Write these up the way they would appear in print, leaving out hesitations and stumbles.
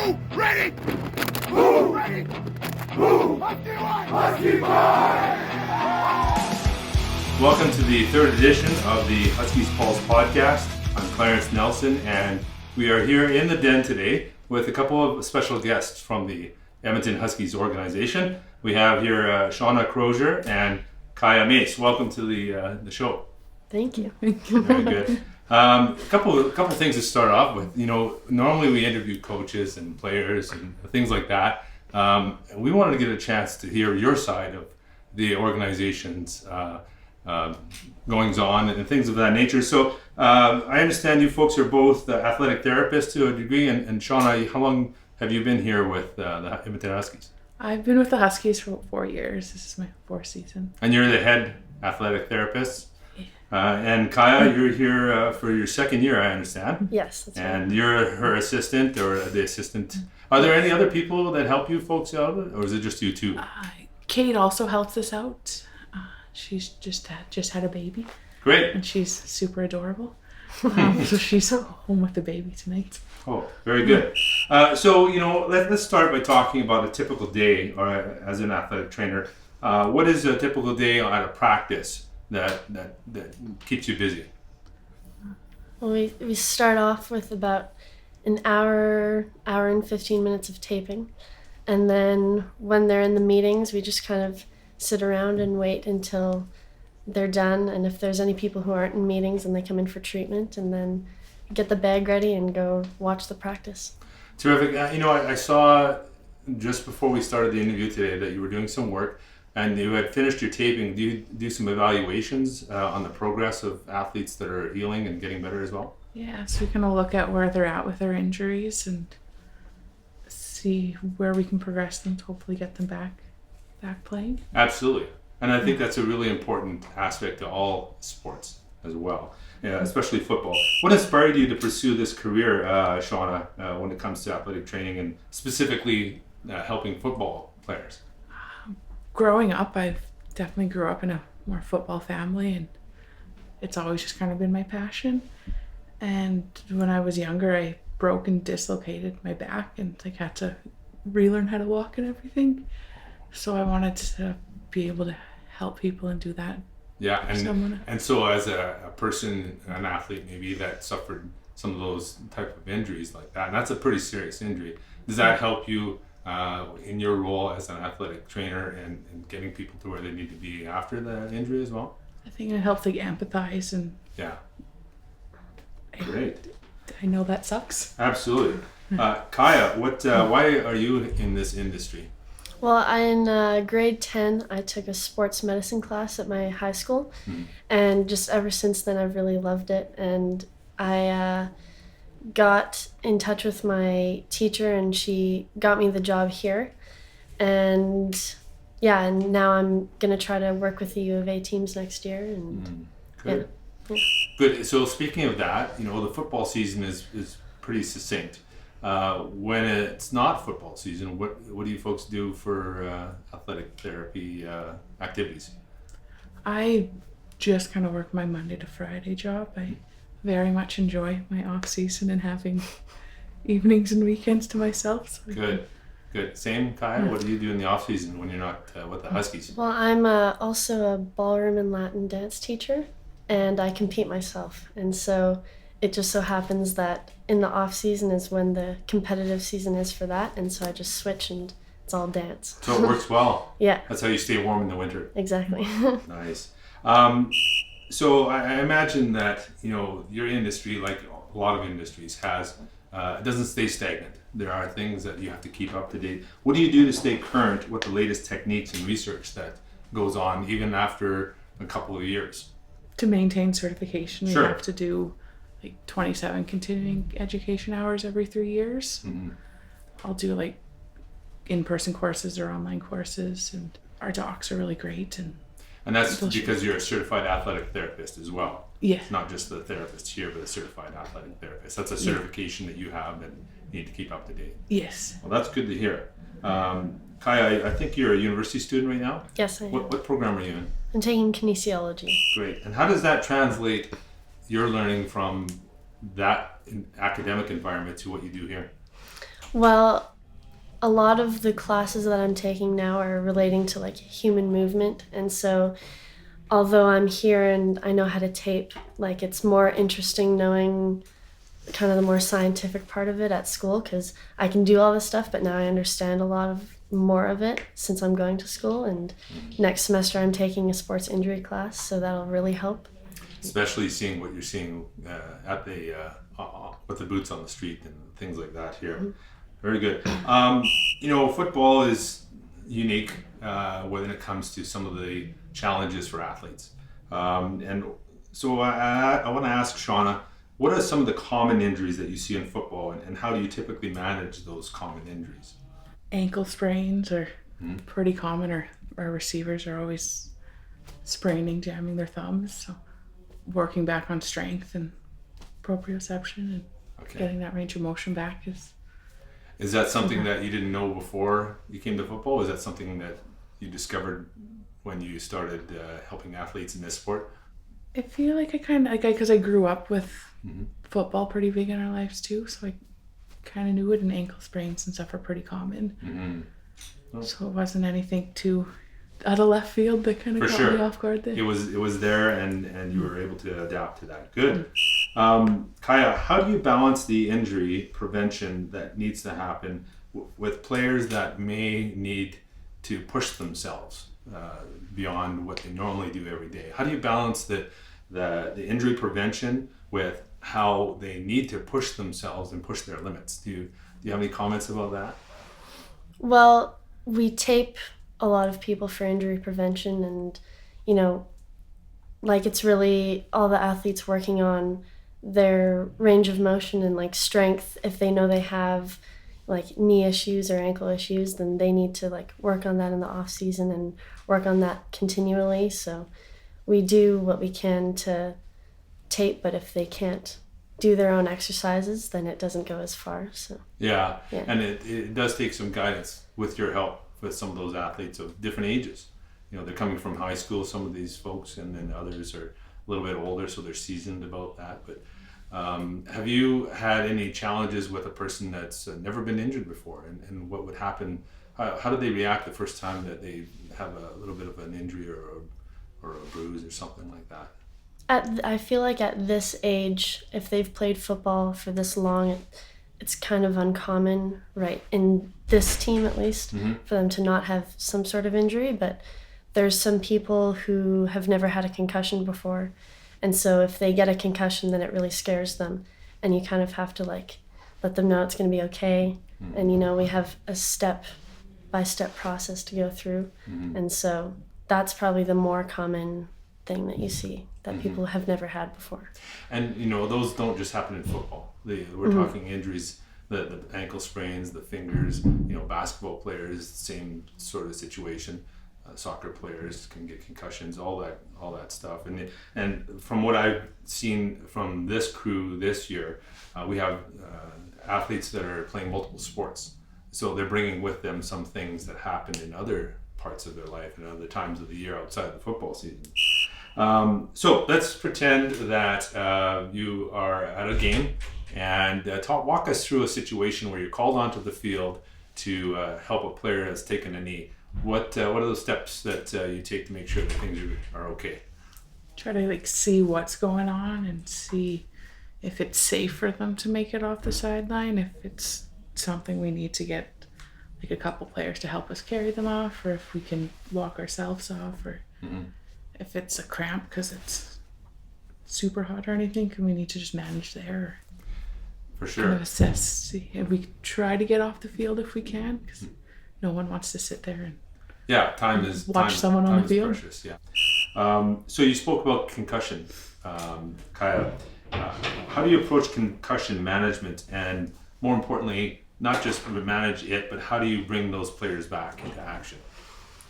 Who ready? Who ready? Who? Husky Welcome to the third edition of the Huskies Pulse podcast. I'm Clarence Nelson, and we are here in the den today with a couple of special guests from the Edmonton Huskies organization. We have here Shauna Crozier and Kaya Mace. Welcome to the show. Thank you. Very good. A couple things to start off with. You know, normally we interview coaches and players and things like that. And we wanted to get a chance to hear your side of the organization's goings on and things of that nature. So I understand you folks are both athletic therapists to a degree. And Shauna, how long have you been here with the Edmonton Huskies? I've been with the Huskies for 4 years. This is my fourth season. And you're the head athletic therapist. And Kaya, you're here for your second year, I understand. Yes, that's right. And you're her assistant or the assistant. Are there any other people that help you folks out, or is it just you two? Kate also helps us out. She's just had a baby. Great. And she's super adorable. So she's home with the baby tonight. Oh, very good. So, you know, let's start by talking about a typical day or as an athletic trainer. What is a typical day at a practice that keeps you busy? Well, we start off with about an hour and 15 minutes of taping. And then when they're in the meetings, we just kind of sit around and wait until they're done. And if there's any people who aren't in meetings, and they come in for treatment, and then get the bag ready and go watch the practice. Terrific. You know, I saw just before we started the interview today that you were doing some work and you had finished your taping. Do you do some evaluations on the progress of athletes that are healing and getting better as well? Yeah, so we kind of look at where they're at with their injuries and see where we can progress them to hopefully get them back playing. Absolutely. And I think that's a really important aspect to all sports as well, especially football. What inspired you to pursue this career, Shauna, when it comes to athletic training and specifically helping football players? Growing up, I definitely grew up in a more football family, and it's always just kind of been my passion. And when I was younger, I broke and dislocated my back and had to relearn how to walk and everything. So I wanted to be able to help people and do that. Yeah, and so as a person, an athlete maybe that suffered some of those type of injuries like that, and that's a pretty serious injury, does that help you in your role as an athletic trainer and getting people to where they need to be after the injury as well? I think it helps empathize and... Yeah. Great. I know that sucks. Absolutely. Kaya, why are you in this industry? Well, in grade 10, I took a sports medicine class at my high school. And just ever since then, I've really loved it. And I got in touch with my teacher, and she got me the job here. And yeah, and now I'm going to try to work with the U of A teams next year. And Good. Yeah. Good. So speaking of that, you know, the football season is pretty succinct. When it's not football season, what do you folks do for athletic therapy activities? I just kind of work my Monday to Friday job. I very much enjoy my off season and having evenings and weekends to myself. So Good. Same, Kaya? Yeah. What do you do in the off season when you're not with the Huskies? Well, I'm also a ballroom and Latin dance teacher, and I compete myself. And so it just so happens that in the off season is when the competitive season is for that, and so I just switch and it's all dance. So it works well. Yeah. That's how you stay warm in the winter. Exactly. Nice. So I imagine that, you know, your industry, like a lot of industries, it doesn't stay stagnant. There are things that you have to keep up to date. What do you do to stay current with the latest techniques and research that goes on even after a couple of years? To maintain certification, Sure. We have to do 27 continuing education hours every 3 years. Mm-hmm. I'll do in-person courses or online courses, and our docs are really great. And that's because you're a certified athletic therapist as well. Yeah. Not just the therapist here, but a certified athletic therapist. That's a certification that you have and you need to keep up to date. Yes. Well, that's good to hear. Kaya, I think you're a university student right now? Yes, I am. What program are you in? I'm taking kinesiology. Great. And how does that translate your learning from that academic environment to what you do here? Well, a lot of the classes that I'm taking now are relating to like human movement, and so although I'm here and I know how to tape, like it's more interesting knowing kind of the more scientific part of it at school because I can do all this stuff, but now I understand a lot of more of it since I'm going to school. And next semester I'm taking a sports injury class, so that'll really help. Especially seeing what you're seeing at the with the boots on the street and things like that here. Mm-hmm. Very good. Football is unique when it comes to some of the challenges for athletes. And so I want to ask Shauna, what are some of the common injuries that you see in football, and how do you typically manage those common injuries? Ankle sprains are pretty common, or our receivers are always spraining, jamming their thumbs. So working back on strength and proprioception and getting that range of motion back Is that something that you didn't know before you came to football? Is that something that you discovered when you started helping athletes in this sport? I feel like because I grew up with football pretty big in our lives too, so I kind of knew it, and ankle sprains and stuff are pretty common. Mm-hmm. So it wasn't anything too out of left field that kind of caught me off guard there. It was there, and you were able to adapt to that. Good. Kaya, how do you balance the injury prevention that needs to happen with players that may need to push themselves beyond what they normally do every day? How do you balance the injury prevention with how they need to push themselves and push their limits? Do you have any comments about that? Well, we tape a lot of people for injury prevention, and like it's really all the athletes working on their range of motion and like strength. If they know they have like knee issues or ankle issues, then they need to like work on that in the off season and work on that continually. So we do what we can to tape, but if they can't do their own exercises, then it doesn't go as far. So yeah. And it does take some guidance with your help with some of those athletes of different ages. They're coming from high school, some of these folks, and then others are a little bit older, so they're seasoned about that. But have you had any challenges with a person that's never been injured before, and what would happen? How do they react the first time that they have a little bit of an injury or a bruise or something like that? I feel like at this age, if they've played football for this long, it's kind of uncommon, right, in this team at least, for them to not have some sort of injury. But there's some people who have never had a concussion before, and so if they get a concussion, then it really scares them, and you kind of have to like let them know it's going to be okay. And we have a step-by-step process to go through, and so that's probably the more common thing that you see that people have never had before. And those don't just happen in football. We're talking injuries, the ankle sprains, the fingers. Basketball players, same sort of situation. Soccer players can get concussions, all that stuff. And from what I've seen from this crew this year, we have athletes that are playing multiple sports, so they're bringing with them some things that happened in other parts of their life and other times of the year outside the football season. So let's pretend that you are at a game, and walk us through a situation where you're called onto the field to help a player that's taken a knee. What are those steps that you take to make sure that things are okay? Try to see what's going on and see if it's safe for them to make it off the sideline, if it's something we need to get a couple players to help us carry them off, or if we can walk ourselves off, or if it's a cramp because it's super hot or anything, can we need to just manage there? For sure. Kind of assess, see if we try to get off the field if we can, because no one wants to sit there and watch someone on the field. Precious, so you spoke about concussion, Kaya. How do you approach concussion management, and more importantly, not just manage it, but how do you bring those players back into action?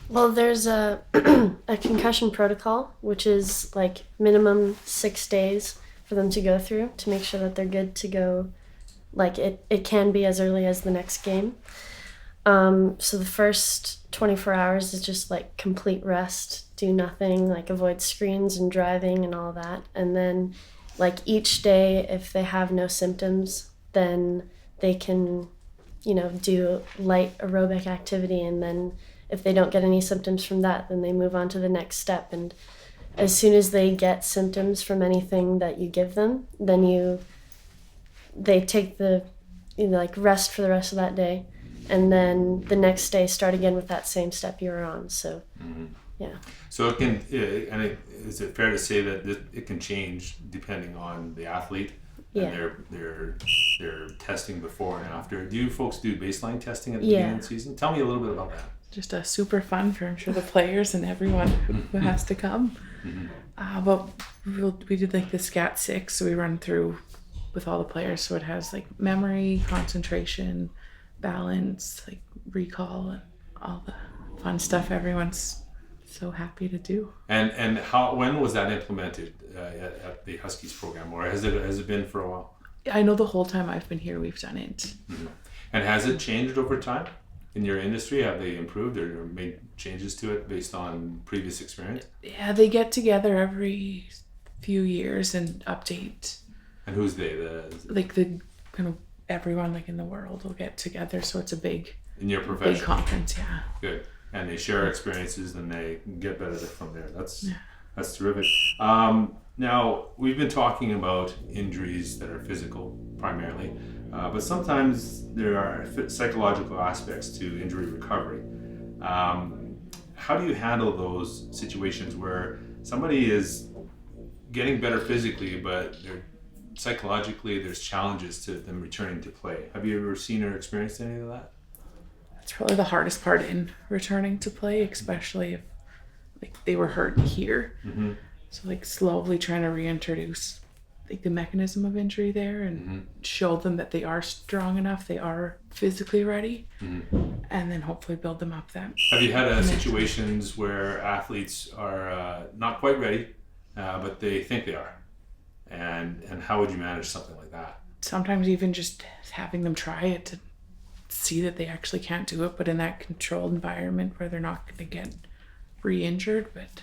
Well, there's a concussion protocol, which is like minimum 6 days for them to go through to make sure that they're good to go. Like it can be as early as the next game. So the first 24 hours is just like complete rest, do nothing, like avoid screens and driving and all that. And then like each day, if they have no symptoms, then they can do light aerobic activity, and then if they don't get any symptoms from that, then they move on to the next step. And as soon as they get symptoms from anything that you give them, then they take the rest for the rest of that day, and then the next day start again with that same step you were on. So yeah. So is it fair to say that it can change depending on the athlete and their testing before and after? Do you folks do baseline testing at the beginning of the season? Tell me a little bit about that. Just super fun for, I'm sure, the players and everyone who has to come. But we did like the SCAT 6, so we run through with all the players. So it has like memory, concentration, balance, like recall, and all the fun stuff everyone's so happy to do. And when was that implemented at the Huskies program, or has it been for a while? I know the whole time I've been here we've done it. And has it changed over time in your industry? Have they improved or made changes to it based on previous experience? Yeah, they get together every few years and update. And who's they? The kind of everyone like in the world will get together, so it's a big in your profession big conference. Yeah, good. And they share experiences and they get better from there. That's terrific. Now we've been talking about injuries that are physical primarily, but sometimes there are psychological aspects to injury recovery. How do you handle those situations where somebody is getting better physically, but psychologically there's challenges to them returning to play? Have you ever seen or experienced any of that? That's probably the hardest part in returning to play, especially if like they were hurt here. So like slowly trying to reintroduce like the mechanism of injury there and show them that they are strong enough, they are physically ready, and then hopefully build them up that. Have you had situations where athletes are not quite ready, but they think they are? And how would you manage something like that? Sometimes even just having them try it to see that they actually can't do it, but in that controlled environment where they're not going to get re-injured, but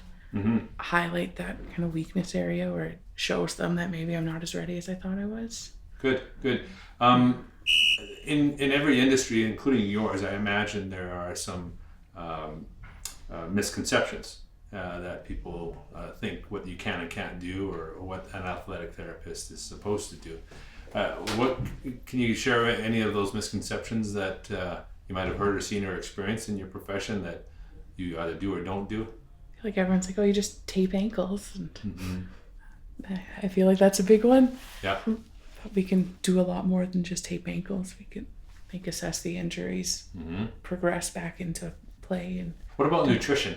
highlight that kind of weakness area where it shows them that maybe I'm not as ready as I thought I was. Good. In every industry, including yours, I imagine there are some misconceptions that people think what you can and can't do, or what an athletic therapist is supposed to do. What can you share any of those misconceptions that you might have heard or seen or experienced in your profession that you either do or don't do? Like everyone's like, oh, you just tape ankles, and I feel like that's a big one. Yeah. But we can do a lot more than just tape ankles. We can assess the injuries, progress back into play. And what about nutrition?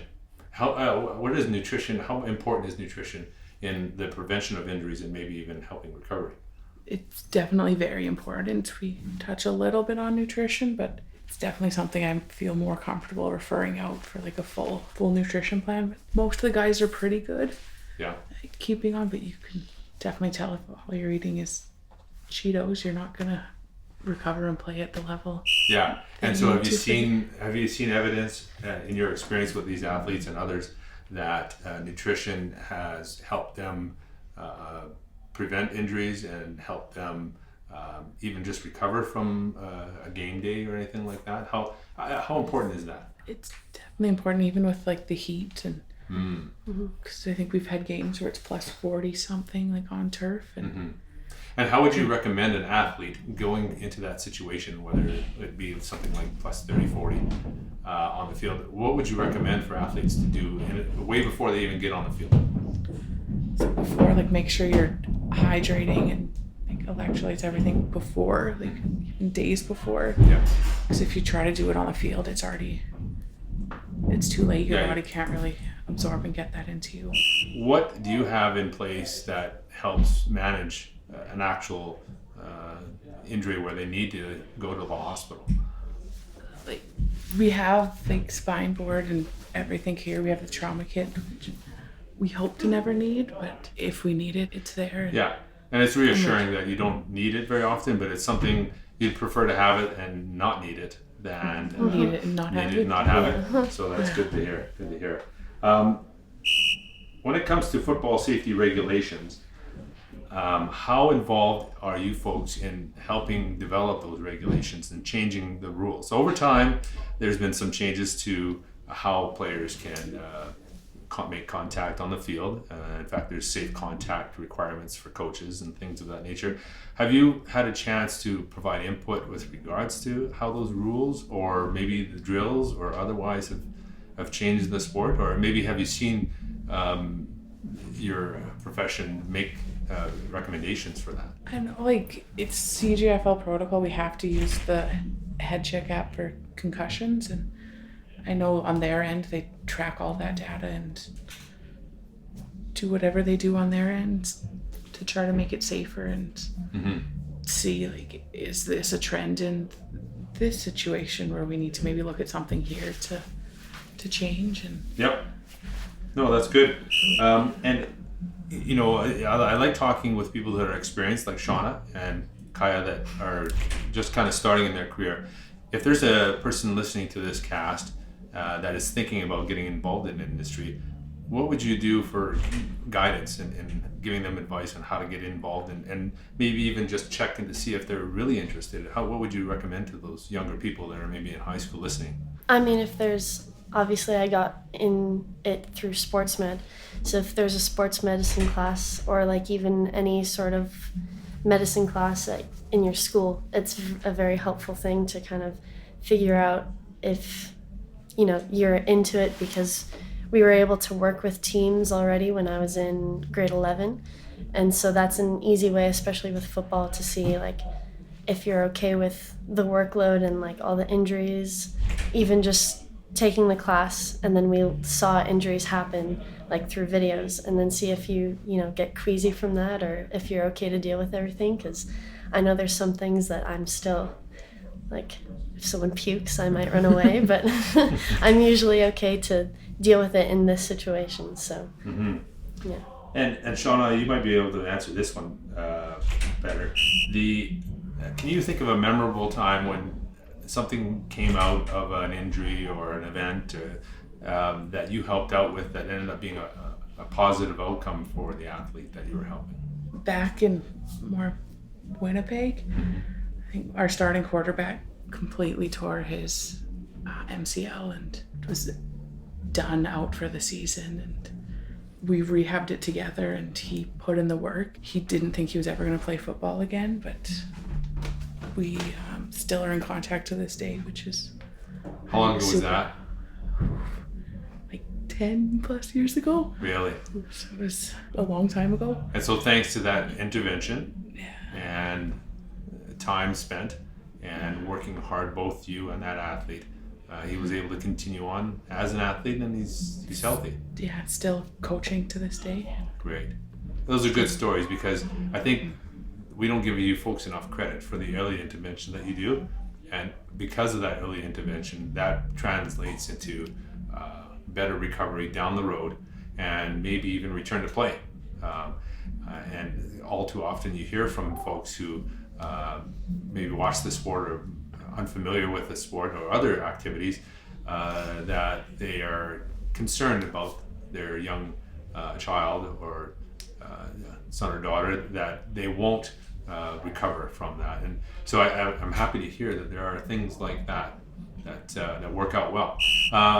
What is nutrition? How important is nutrition in the prevention of injuries and maybe even helping recovery? It's definitely very important. We touch a little bit on nutrition, but it's definitely something I feel more comfortable referring out for like a full nutrition plan. But most of the guys are pretty good at keeping on, but you can definitely tell if all you're eating is Cheetos, you're not gonna recover and play at the level. Yeah. And so have you seen evidence in your experience with these athletes and others that nutrition has helped them prevent injuries and help them even just recover from a game day or anything like that? How important is that? It's definitely important, even with like the heat, and because I think we've had games where it's plus 40 something like on turf. And how would you recommend an athlete going into that situation, whether it be something like plus 30, 40 on the field? What would you recommend for athletes to do way before they even get on the field? So before, like, make sure you're hydrating and like electrolytes, everything before, like even days before. Yeah. Because if you try to do it on the field, it's too late. Your body can't really absorb and get that into you. What do you have in place that helps manage an actual injury where they need to go to the hospital? Like, we have like spine board and everything here. We have the trauma kit, which we hope to never need, but if we need it, it's there. Yeah, and it's reassuring that you don't need it very often, but it's something you'd prefer to have it and not need it than need it and not have it. So that's good to hear. When it comes to football safety regulations, How involved are you folks in helping develop those regulations and changing the rules? Over time, there's been some changes to how players can make contact on the field. In fact, there's safe contact requirements for coaches and things of that nature. Have you had a chance to provide input with regards to how those rules or maybe the drills or otherwise have changed the sport? Or maybe have you seen your profession make recommendations for that? I know, like, it's CGFL protocol. We have to use the head check app for concussions, and I know on their end they track all that data and do whatever they do on their end to try to make it safer and see, like, is this a trend in this situation where we need to maybe look at something here to change. And Yep. No, that's good. And you know, I like talking with people that are experienced, like Shauna and Kaya, that are just kind of starting in their career. If there's a person listening to this cast that is thinking about getting involved in the industry, what would you do for guidance and giving them advice on how to get involved and maybe even just checking to see if they're really interested? What would you recommend to those younger people that are maybe in high school listening? I mean, if there's, obviously I got in it through sports med, so if there's a sports medicine class or like even any sort of medicine class in your school, it's a very helpful thing to kind of figure out if, you know, you're into it, because we were able to work with teams already when I was in grade 11, and so that's an easy way, especially with football, to see like if you're okay with the workload and like all the injuries, even just taking the class, and then we saw injuries happen like through videos, and then see if you know, get queasy from that or if you're okay to deal with everything, because I know there's some things that I'm still like, if someone pukes I might run away, but I'm usually okay to deal with it in this situation. So yeah. And Shauna, you might be able to answer this one better. Can you think of a memorable time when something came out of an injury or an event that you helped out with that ended up being a positive outcome for the athlete that you were helping? back in more Winnipeg, I think our starting quarterback completely tore his MCL and was done out for the season, and we rehabbed it together and he put in the work. He didn't think he was ever going to play football again, but we still are in contact to this day, which is How long ago was that? Like 10 plus years ago. Really? So it was a long time ago. And so thanks to that intervention and time spent and working hard, both you and that athlete, he was able to continue on as an athlete, and he's healthy. Yeah, still coaching to this day. Great. Those are good stories, because I think we don't give you folks enough credit for the early intervention that you do, and because of that early intervention, that translates into better recovery down the road, and maybe even return to play. And all too often you hear from folks who maybe watch the sport or unfamiliar with the sport or other activities, that they are concerned about their young child or son or daughter, that they won't recover from that. And so I'm happy to hear that there are things like that that work out well.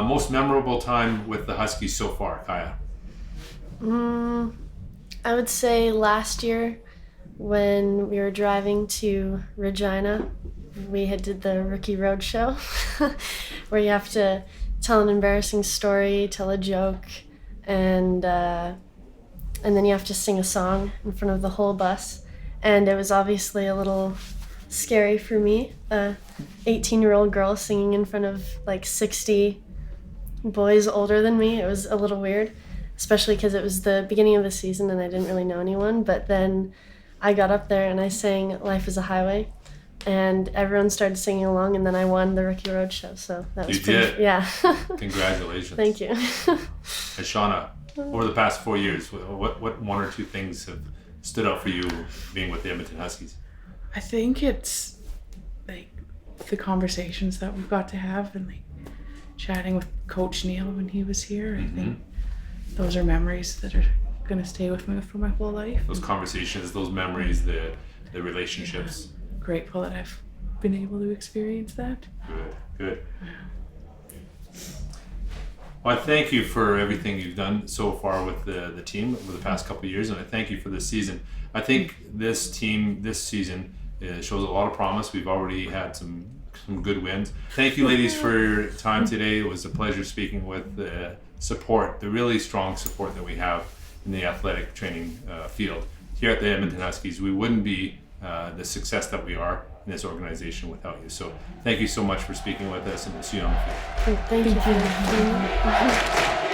Most memorable time with the Huskies so far, Kaya? I would say last year when we were driving to Regina, we did the Rookie Road Show where you have to tell an embarrassing story, tell a joke, and then you have to sing a song in front of the whole bus. And it was obviously a little scary for me, a 18-year-old girl singing in front of like 60 boys older than me. It was a little weird, especially because it was the beginning of the season and I didn't really know anyone. But then I got up there and I sang Life is a Highway, and everyone started singing along, and then I won the Rookie Road Show. So that was yeah. Congratulations. Thank you. And Shauna, over the past 4 years, what one or two things have stood out for you being with the Edmonton Huskies? I think it's like the conversations that we've got to have, and like chatting with Coach Neil when he was here. I think those are memories that are gonna stay with me for my whole life. Those conversations, those memories, the relationships. Grateful that I've been able to experience that. Good. Well, I thank you for everything you've done so far with the team over the past couple of years, and I thank you for this season. I think this team this season shows a lot of promise. We've already had some good wins. Thank you, ladies, for your time today. It was a pleasure speaking with the really strong support that we have in the athletic training field. Here at the Edmonton Huskies, we wouldn't be the success that we are in this organization without you. So thank you so much for speaking with us, and we'll see you on the field. Thank you for having me.